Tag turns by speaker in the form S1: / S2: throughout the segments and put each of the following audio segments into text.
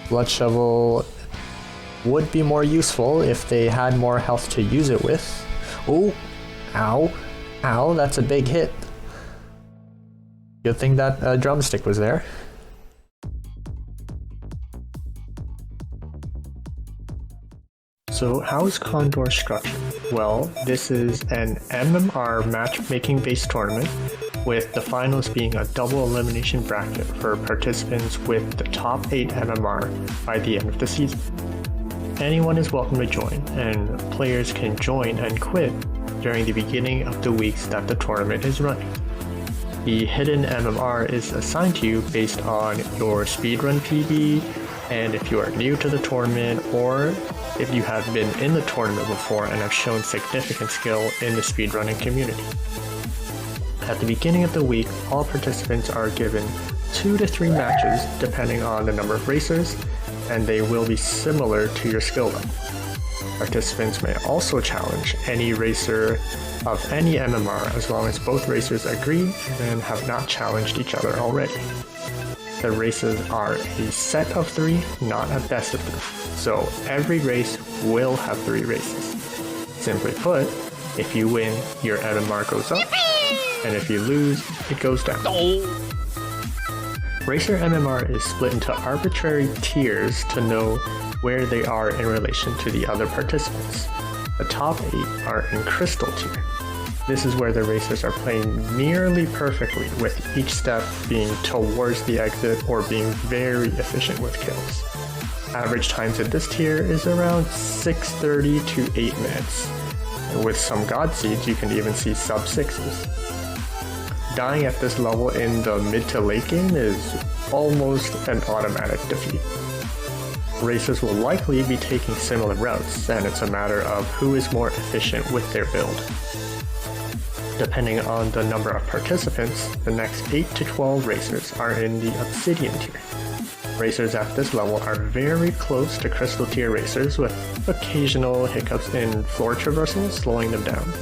S1: Blood Shovel would be more useful if they had more health to use it with. Oh, ow, ow, that's a big hit. Good thing that drumstick was there. So how is CoNDOR structured? Well, this is an MMR matchmaking based tournament, with the finals being a double elimination bracket for participants with the top 8 MMR by the end of the season. Anyone is welcome to join, and players can join and quit during the beginning of the weeks that the tournament is running. The hidden MMR is assigned to you based on your speedrun PB, and if you are new to the tournament, or if you have been in the tournament before and have shown significant skill in the speedrunning community. At the beginning of the week, all participants are given 2 to 3 matches depending on the number of racers, and they will be similar to your skill level. Participants may also challenge any racer of any MMR as long as both racers agree and have not challenged each other already. The races are a set of 3, not a best of 3, so every race will have 3 races. Simply put, if you win, your MMR goes up, and if you lose, it goes down. Racer MMR is split into arbitrary tiers to know where they are in relation to the other participants. The top 8 are in Crystal tier. This is where the racers are playing nearly perfectly, with each step being towards the exit or being very efficient with kills. Average times at this tier is around 6:30 to 8 minutes. And with some God Seeds, you can even see sub 6s. Dying at this level in the mid to late game is almost an automatic defeat. Racers will likely be taking similar routes, and it's a matter of who is more efficient with their build. Depending on the number of participants, the next 8 to 12 racers are in the Obsidian tier. Racers at this level are very close to Crystal tier racers, with occasional hiccups in floor traversal slowing them down,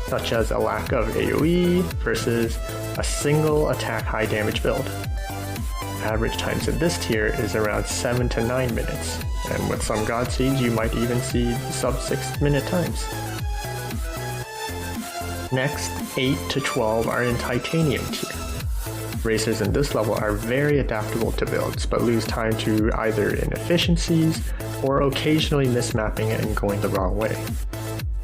S1: such as a lack of AoE versus a single attack high damage build. Average times in this tier is around 7 to 9 minutes, and with some God Seeds you might even see sub 6 minute times. Next, 8 to 12 are in Titanium tier. Racers in this level are very adaptable to builds, but lose time to either inefficiencies or occasionally mismapping and going the wrong way.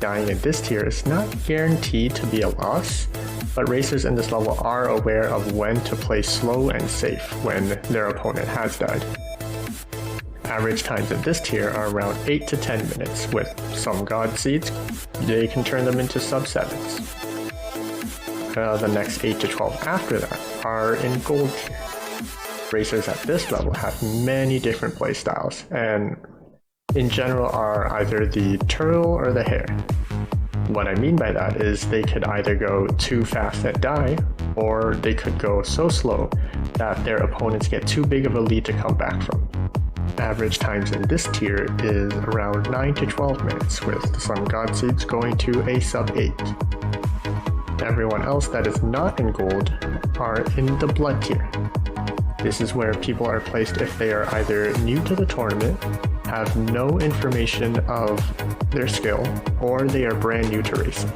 S1: Dying in this tier is not guaranteed to be a loss, but racers in this level are aware of when to play slow and safe when their opponent has died. Average times in this tier are around 8 to 10 minutes, with some God Seeds, they can turn them into sub 7s. The next 8 to 12 after that are in Gold tier. Racers at this level have many different playstyles, and in general are either the turtle or the hare. What I mean by that is they could either go too fast and die, or they could go so slow that their opponents get too big of a lead to come back from. Average times in this tier is around 9 to 12 minutes, with some God Seeds going to a sub 8. Everyone else that is not in Gold are in the Blood tier. This is where people are placed if they are either new to the tournament, have no information of their skill, or they are brand new to racing.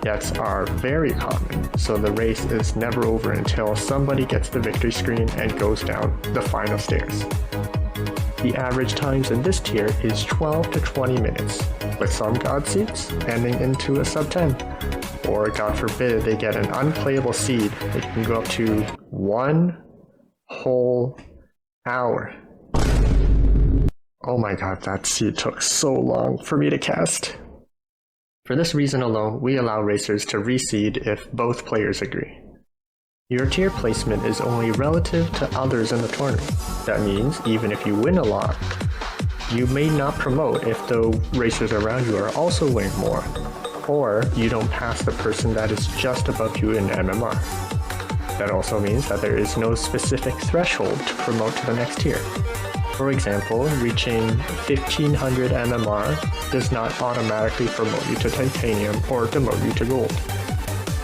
S1: Deaths are very common, so the race is never over until somebody gets the victory screen and goes down the final stairs. The average times in this tier is 12 to 20 minutes, with some God Seeds ending into a sub 10. Or God forbid they get an unplayable seed that can go up to 1 whole hour. Oh my god, that seed took so long for me to cast. For this reason alone, we allow racers to reseed if both players agree. Your tier placement is only relative to others in the tournament. That means even if you win a lot, you may not promote if the racers around you are also winning more, or you don't pass the person that is just above you in MMR. That also means that there is no specific threshold to promote to the next tier. For example, reaching 1500 MMR does not automatically promote you to Titanium or demote you to Gold.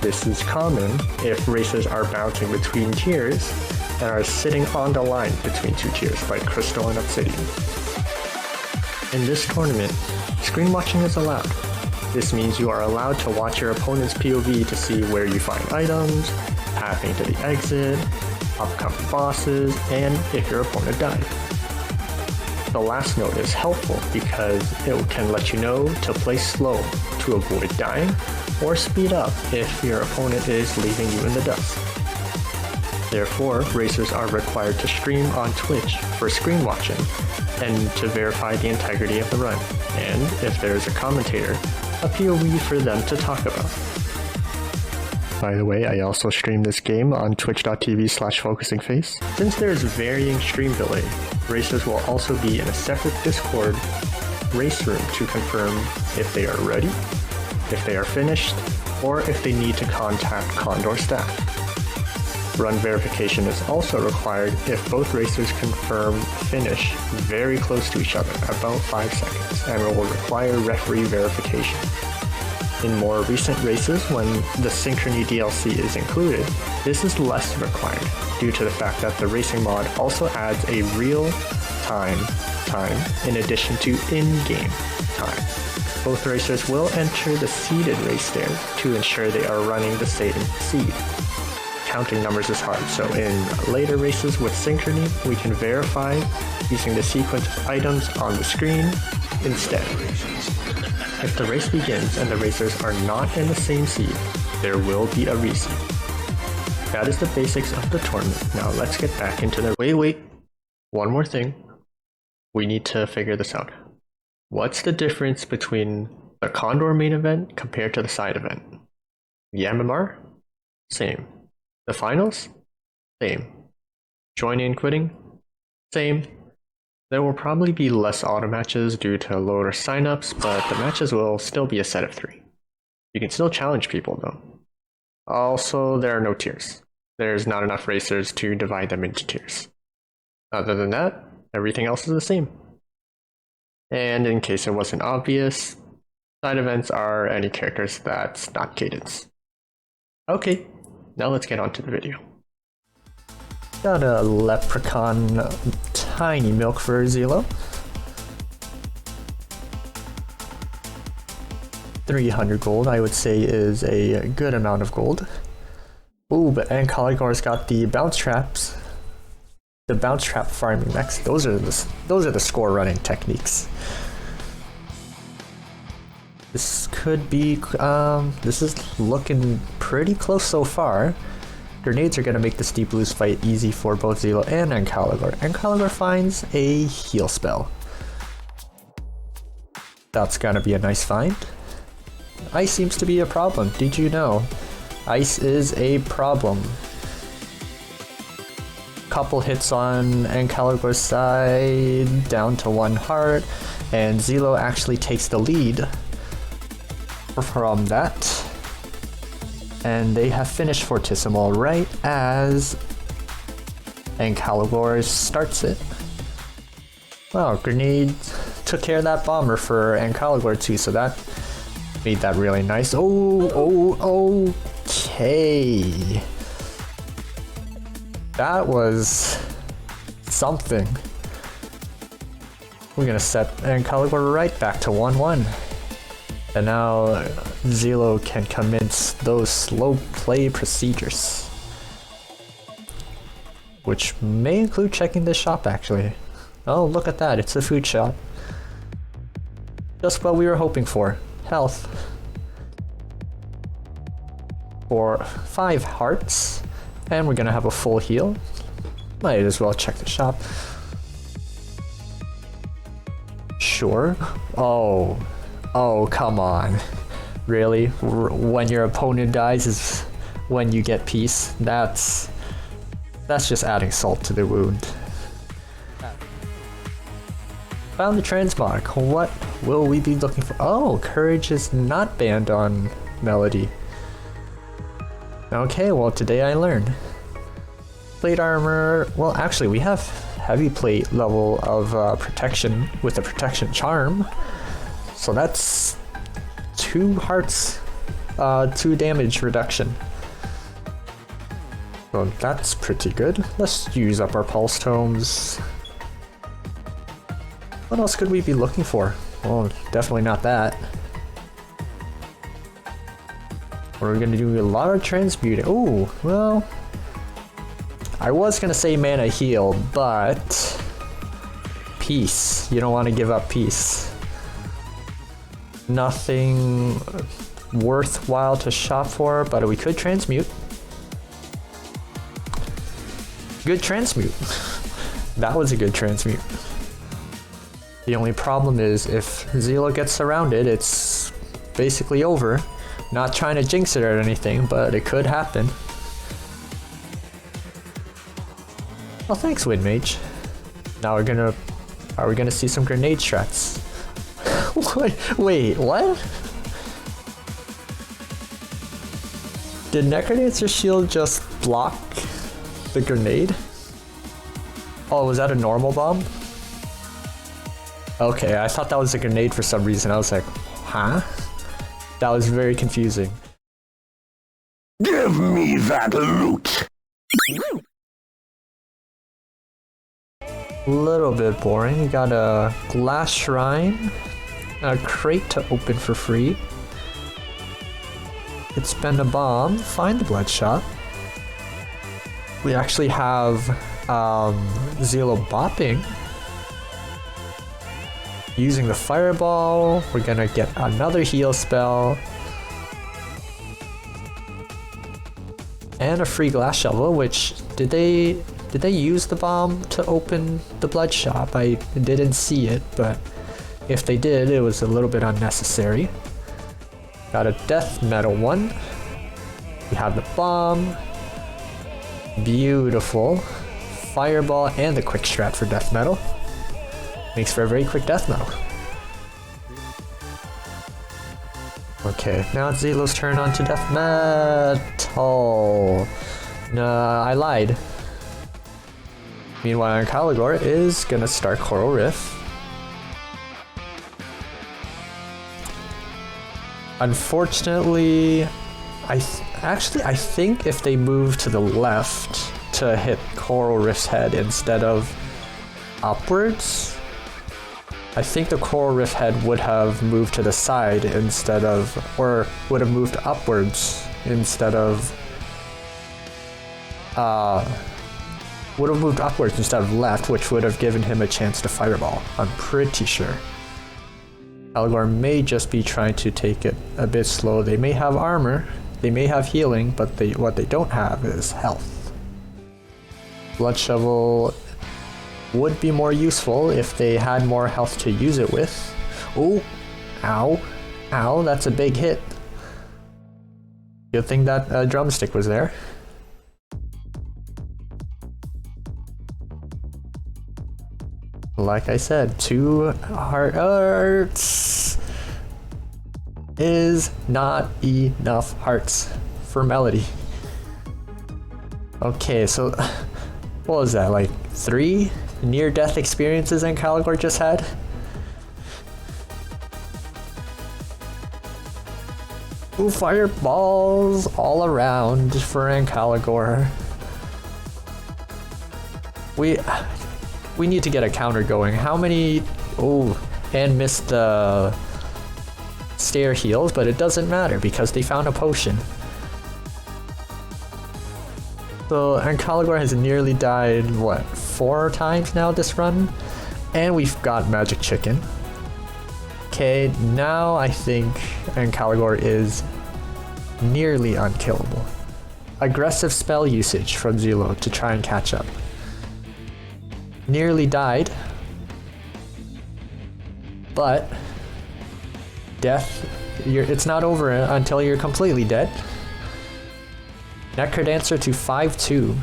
S1: This is common if racers are bouncing between tiers, and are sitting on the line between two tiers like Crystal and Obsidian. In this tournament, screen watching is allowed. This means you are allowed to watch your opponent's POV to see where you find items, pathing to the exit, upcoming bosses, and if your opponent died. The last note is helpful because it can let you know to play slow to avoid dying, or speed up if your opponent is leaving you in the dust. Therefore, racers are required to stream on Twitch for screen watching and to verify the integrity of the run, and if there is a commentator, a POV for them to talk about. By the way, I also stream this game on twitch.tv/focusingface. Since there is varying stream delay, racers will also be in a separate Discord race room to confirm if they are ready, if they are finished, or if they need to contact CoNDOR staff. Run verification is also required if both racers confirm finish very close to each other, about 5 seconds, and will require referee verification. In more recent races, when the Synchrony DLC is included, this is less required due to the fact that the racing mod also adds a real-time time in addition to in-game time. Both racers will enter the seeded race there to ensure they are running the same seed. Counting numbers is hard, so in later races with Synchrony, we can verify using the sequence of items on the screen instead. If the race begins and the racers are not in the same seed, there will be a reseed. That is the basics of the tournament. Now let's get back into the— Wait, one more thing. We need to figure this out. What's the difference between the CoNDOR main event compared to the side event? The MMR? Same. The finals? Same. Joining and quitting? Same. There will probably be less auto matches due to lower signups, but the matches will still be a set of 3. You can still challenge people though. Also, there are no tiers. There's not enough racers to divide them into tiers. Other than that, everything else is the same. And in case it wasn't obvious, side events are any characters that's not Cadence. Okay, now let's get on to the video. Got a Leprechaun Tiny Milk for Zelllooo. 300 gold, I would say, is a good amount of gold. Ooh, but Ancalagor's got the bounce traps. The bounce trap farming mechs. Those are the score running techniques. This could be. This is looking pretty close so far. Grenades are going to make this Deep Blues fight easy for both Zelllooo and Ancalagor. Ancalagor finds a heal spell. That's going to be a nice find. Ice seems to be a problem. Did you know? Ice is a problem. Couple hits on Ancalagor's side, down to 1 heart, and Zelllooo actually takes the lead from that. And they have finished Fortissimo right as Ancalagor starts it. Wow, grenade took care of that bomber for Ancalagor too, so that made that really nice. Oh, okay. That was something. We're gonna set Ancalagor right back to 1-1. And now Zelllooo can commence those slow play procedures. Which may include checking this shop actually. Oh, look at that, it's a food shop. Just what we were hoping for. Health. For 5 hearts. And we're gonna have a full heal. Might as well check the shop. Sure. Oh, come on. Really? When your opponent dies is when you get peace? That's just adding salt to the wound. Found the transmog. What will we be looking for? Oh, courage is not banned on Melody. Okay, well today I learned. Plate armor, well actually we have heavy plate level of protection with a protection charm. So that's 2 hearts, 2 damage reduction. Well, that's pretty good. Let's use up our pulse tomes. What else could we be looking for? Well, definitely not that. We're gonna do a lot of transmuting. Oh, well, I was gonna say mana heal, but peace. You don't want to give up peace. Nothing worthwhile to shop for, but we could transmute. Good transmute. That was a good transmute. The only problem is if Zelllooo gets surrounded, it's basically over. Not trying to jinx it or anything, but it could happen. Well, thanks, Wind Mage. Now are we gonna see some grenade strats? Wait, what? Did Necrodancer's shield just block the grenade? Oh, was that a normal bomb? Okay, I thought that was a grenade for some reason. I was like, huh? That was very confusing.
S2: Give me that loot!
S1: A little bit boring. You got a glass shrine, a crate to open for free. Could spend a bomb, find the bloodshot. We actually have Zelllooo bopping. Using the fireball, we're gonna get another heal spell. And a free glass shovel, which did they use the bomb to open the bloodshot? I didn't see it, but if they did, it was a little bit unnecessary. Got a death metal one. We have the bomb. Beautiful. Fireball and the quick strat for death metal. Makes for a very quick death metal. Okay, now it's Zelloo's turn on to death metal. Nah, I lied. Meanwhile, Ancalagor is gonna start Coral Rift. Unfortunately, I think if they move to the left to hit Coral Rift's head instead of upwards, I think the Coral Rift head would have moved to the side instead of, or would have moved upwards instead of, would have moved upwards instead of left, which would have given him a chance to fireball. I'm pretty sure. Ancalagor may just be trying to take it a bit slow. They may have armor, they may have healing, but what they don't have is health. Blood Shovel would be more useful if they had more health to use it with. Oh, ow, ow, that's a big hit. Good thing that drumstick was there. Like I said, 2 hearts is not enough hearts for Melody. Okay, so what was that, like 3 near-death experiences Ancalagor just had? Ooh, fireballs all around for Ancalagor. We need to get a counter going. How many... Oh, and missed the stair heals, but it doesn't matter because they found a potion. So Ancalagor has nearly died, what, 4 times now this run? And we've got Magic Chicken. Okay, now I think Ancalagor is nearly unkillable. Aggressive spell usage from Zelllooo to try and catch up. Nearly died, but death, it's not over until you're completely dead. Necrodancer to 5-2.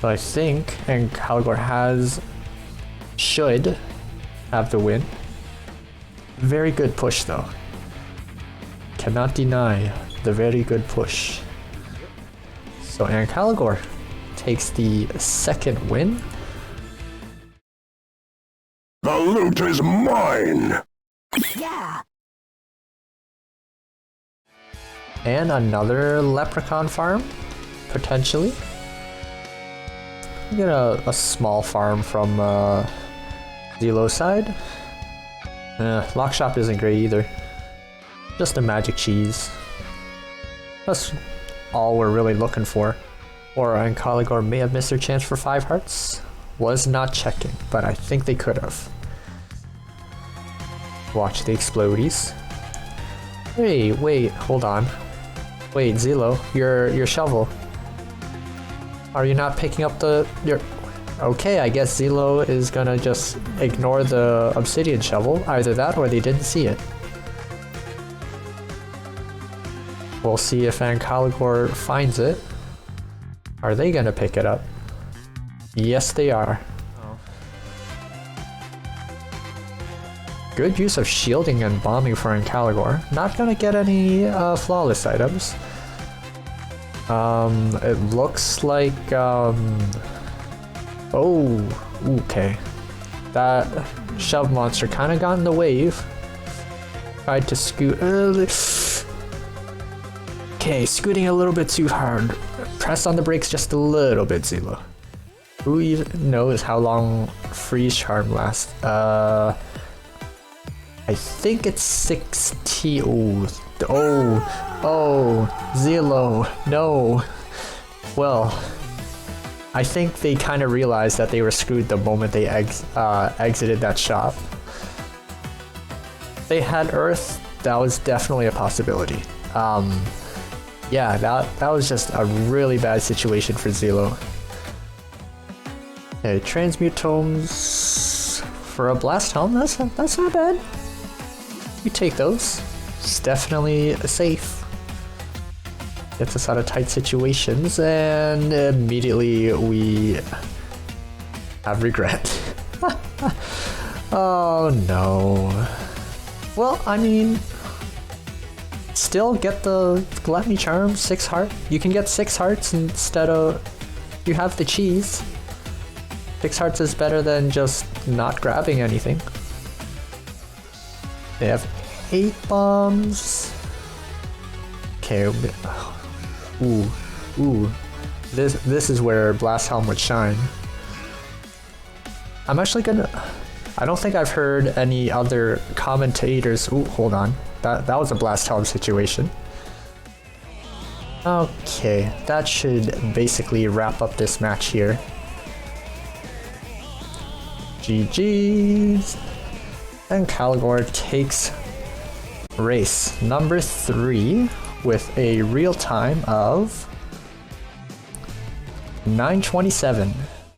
S1: So I think Ancalagor should have the win. Very good push though. Cannot deny the very good push. So Ancalagor takes the 2nd win.
S2: The loot is mine!
S3: Yeah! And another leprechaun farm, potentially. We get a small farm from Zelllooo side. Lock shop isn't great either. Just a magic cheese. That's all we're really looking for. Or Ancalagor may have missed their chance for 5 hearts. Was not checking, but I think they could have. Watch the explodies. Hey, wait, hold on. Wait, Zelllooo, your shovel. Are you not picking up your... Okay, I guess Zelllooo is gonna just ignore the obsidian shovel. Either that or they didn't see it. We'll see if Ancalagor finds it. Are they gonna pick it up? Yes, they are. Good use of shielding and bombing for Ancalagor. Not gonna get any flawless items. It looks like oh, okay. That shove monster kind of got in the wave. Tried to scoot. Okay, scooting a little bit too hard. Press on the brakes just a little bit, Zelllooo. Who even knows how long freeze charm lasts? I think it's 60. Oh, Zelllooo, no. Well, I think they kind of realized that they were screwed the moment they exited that shop. They had Earth, that was definitely a possibility. Yeah, that was just a really bad situation for Zelllooo. Okay, transmute tomes for a blast helm, that's not bad. We take those. It's definitely safe. Gets us out of tight situations, and immediately we have regret. Oh no. Well, I mean, still get the gluttony charm, 6 heart. You can get 6 hearts instead of you have the cheese. 6 hearts is better than just not grabbing anything. They have 8 bombs. Okay. Ooh. This is where Blast Helm would shine. I'm actually gonna... I don't think I've heard any other commentators... Ooh, hold on. That was a Blast Helm situation. Okay, that should basically wrap up this match here. GG's. Ancalagor takes race number 3 with a real time of 9:27.